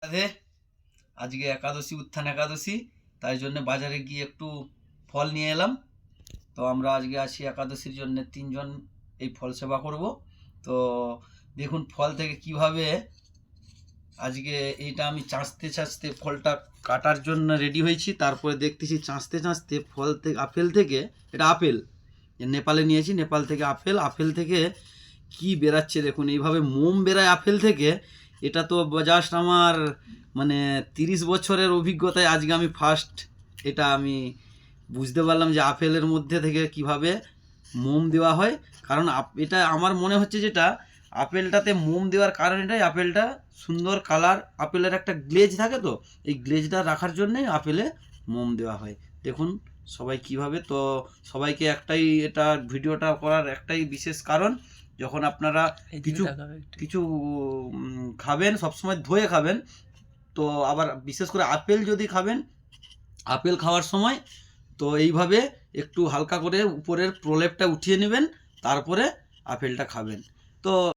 রাধে। আজকে একাদশী, উত্থান একাদশী, তাই জন্য বাজারে গিয়ে একটু ফল নিয়ে এলাম। তো আমরা আজকে আছি একাদশীর জন্য 3 জন এই ফল সেবা করব। তো দেখুন ফল থেকে কিভাবে আজকে এইটা আমি চাঁচতে ফলটা কাটার জন্য রেডি হয়েছি। তারপরে দেখতেছি চাঁচতে ফল থেকে আপেল থেকে, এটা আপেল নেপালে নিয়েছি, নেপাল থেকে আপেল থেকে কি বেরাচ্ছে দেখুন, এইভাবে মোম বেরায় আপেল থেকে। এটা তো জাস্ট আমার মানে 30 বছরের অভিজ্ঞতায় আজকে আমি ফার্স্ট এটা আমি বুঝতে পারলাম যে আপেলের মধ্যে থেকে কিভাবে মোম দেওয়া হয়। কারণ এটা আমার মনে হচ্ছে যেটা আপেলটাতে মোম দেওয়ার কারণ এটাই, আপেলটা সুন্দর কালার, আপেলের একটা গ্লেজ থাকে, তো এই গ্লেজটা রাখার জন্যই আপেলে মোম দেওয়া হয়। দেখুন সবাই কিভাবে, তো সবাইকে একটাই এটা ভিডিওটা করার একটাই বিশেষ কারণ, যখন আপনারা কিছু কিছু খাবেন সবসময় ধুয়ে খাবেন। তো আবার বিশেষ করে আপেল যদি খাবেন, আপেল খাওয়ার সময় তো এইভাবে একটু হালকা করে উপরের প্রলেপটা উঠিয়ে নেবেন, তারপরে আপেলটা খাবেন। তো